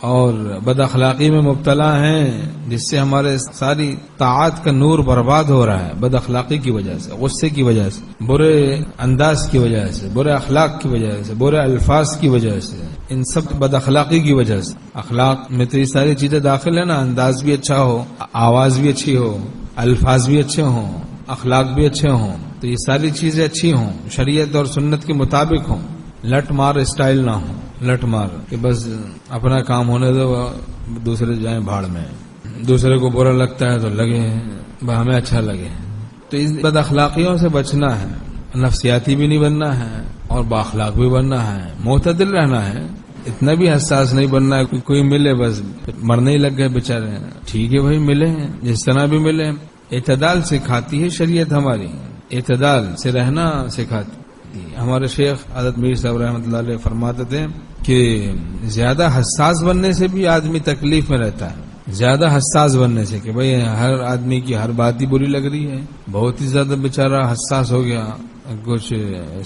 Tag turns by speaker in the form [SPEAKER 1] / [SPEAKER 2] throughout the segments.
[SPEAKER 1] اور بد اخلاقی میں مبتلا ہیں، جس سے ہمارے ساری طاعات کا نور برباد ہو رہا ہے، بد اخلاقی کی وجہ سے، غصے کی وجہ سے، برے انداز کی وجہ سے، برے اخلاق کی وجہ سے، برے الفاظ کی وجہ سے، ان سب بد اخلاقی کی وجہ سے۔ اخلاق میں تو یہ ساری چیزیں داخل ہیں نا، انداز بھی اچھا ہو، آواز بھی اچھی ہو، الفاظ بھی اچھے ہوں، اخلاق بھی اچھے ہوں، تو یہ ساری چیزیں اچھی ہوں، شریعت اور سنت کے مطابق ہوں، لٹ مار اسٹائل نہ ہو، لٹ مار کہ بس اپنا کام ہونے دو، دوسرے جائیں بھاڑ میں، دوسرے کو برا لگتا ہے تو لگے ہمیں اچھا لگے۔ تو اس بد اخلاقیوں سے بچنا ہے، نفسیاتی بھی نہیں بننا ہے اور بااخلاق بھی بننا ہے، معتدل رہنا ہے، اتنا بھی حساس نہیں بننا ہے کہ کوئی ملے بس مرنے ہی لگ گئے بیچارے۔ ٹھیک ہے بھائی، ملے جس طرح بھی ملے، اعتدال سکھاتی ہے شریعت ہماری، اعتدال سے رہنا سکھاتی۔ ہمارے شیخ حضرت میر صاحب رحمۃ اللہ علیہ فرماتے تھے کہ زیادہ حساس بننے سے بھی آدمی تکلیف میں رہتا ہے، زیادہ حساس بننے سے کہ بھئی ہر آدمی کی ہر بات ہی بری لگ رہی ہے، بہت ہی زیادہ بیچارہ حساس ہو گیا، کچھ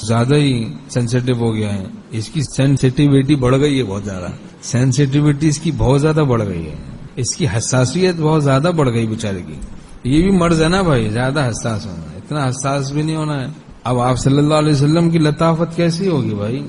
[SPEAKER 1] زیادہ ہی سینسیٹیو ہو گیا ہے، اس کی سینسیٹیوٹی بڑھ گئی ہے، بہت زیادہ سینسیٹیوٹی اس کی بہت زیادہ بڑھ گئی ہے، اس کی حساسیت بہت زیادہ بڑھ گئی بیچارے کی۔ یہ بھی مرض ہے نا بھائی، زیادہ حساس ہونا، اتنا حساس بھی نہیں ہونا ہے۔ اب آپ صلی اللہ علیہ وسلم کی لطافت کیسی ہوگی بھائی؟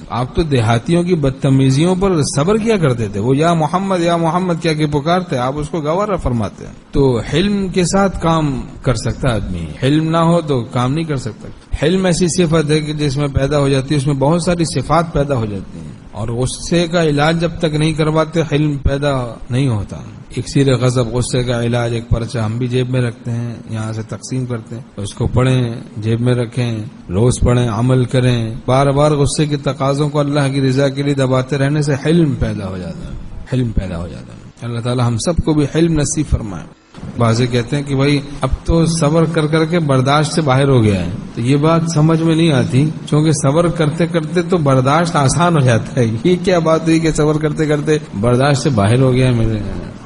[SPEAKER 1] آپ تو دیہاتیوں کی بدتمیزیوں پر صبر کیا کرتے تھے، وہ یا محمد کیا کہ پکارتے، آپ اس کو گوارا فرماتے ہیں۔ تو حلم کے ساتھ کام کر سکتا آدمی، حلم نہ ہو تو کام نہیں کر سکتا۔ حلم ایسی صفت ہے کہ جس میں پیدا ہو جاتی ہے، اس میں بہت ساری صفات پیدا ہو جاتی ہیں، اور غصے کا علاج جب تک نہیں کرواتے حلم پیدا نہیں ہوتا۔ اکسیر غضب، غصے کا علاج، ایک پرچہ ہم بھی جیب میں رکھتے ہیں، یہاں سے تقسیم کرتے ہیں، اس کو پڑھیں، جیب میں رکھیں، روز پڑھیں، عمل کریں، بار بار غصے کے تقاضوں کو اللہ کی رضا کے لیے دباتے رہنے سے حلم پیدا ہو جاتا ہے، حلم پیدا ہو جاتا ہے۔ اللہ تعالی ہم سب کو بھی حلم نصیب فرمائے۔ بعض کہتے ہیں کہ بھائی اب تو صبر کر کر کے برداشت سے باہر ہو گیا ہے، تو یہ بات سمجھ میں نہیں آتی، کیونکہ صبر کرتے کرتے تو برداشت آسان ہو جاتا ہے۔ یہ کیا بات ہوئی کہ صبر کرتے کرتے برداشت سے باہر ہو گیا ہے میرے؟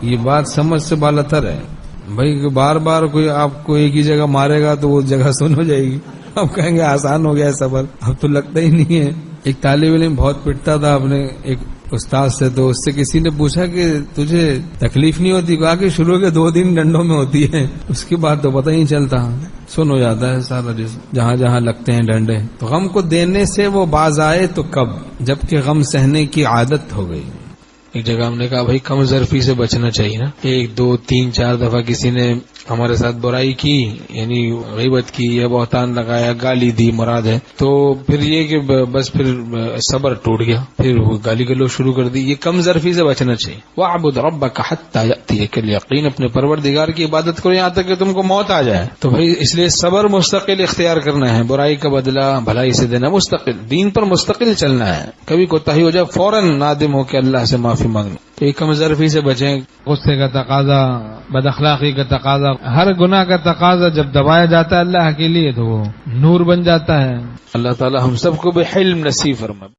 [SPEAKER 1] یہ بات سمجھ سے بالاتر ہے بھائی، بار بار کوئی آپ کو ایک ہی جگہ مارے گا تو وہ جگہ سن ہو جائے گی، اب کہیں گے آسان ہو گیا ہے صبر، اب تو لگتا ہی نہیں ہے۔ ایک طالب علم بہت پٹتا تھا اپنے ایک استاد سے، تو اس سے کسی نے پوچھا کہ تجھے تکلیف نہیں ہوتی؟ کہا کہ شروع کے 2 دن ڈنڈوں میں ہوتی ہے، اس کے بعد تو پتہ ہی نہیں چلتا، سن ہو جاتا ہے سارا جسم، جہاں جہاں لگتے ہیں ڈنڈے۔ تو غم کو دینے سے وہ باز آئے تو کب، جبکہ غم سہنے کی عادت ہو گئی۔ ایک جگہ ہم نے کہا بھائی کم ظرفی سے بچنا چاہیے نا، 1 2 3 4 دفعہ کسی نے ہمارے ساتھ برائی کی، یعنی غیبت کی یا بہتان لگایا، گالی دی مراد ہے، تو پھر یہ کہ بس پھر صبر ٹوٹ گیا، پھر وہ گالی گلوچ شروع کر دی۔ یہ کم ظرفی سے بچنا چاہیے۔ وَاعْبُدْ رَبَّكَ حَتَّى يَأْتِيَكَ الْيَقِينُ، اپنے پروردگار کی عبادت کرو یہاں تک کہ تم کو موت آ جائے۔ تو بھائی اس لیے صبر مستقل اختیار کرنا ہے، برائی کا بدلہ بھلائی سے دینا مستقل، دین پر مستقل چلنا ہے، کبھی کوتاہی ہو جائے فوراً نادم ہو کے اللہ سے معافی مانگنا۔ تو یہ کم ظرفی سے بچیں۔ غصے کا تقاضا، بد اخلاقی کا تقاضا، ہر گناہ کا تقاضا جب دبایا جاتا ہے اللہ کے لیے تو وہ نور بن جاتا ہے۔ اللہ تعالی ہم سب کو بھی حلم نصیب فرمائے۔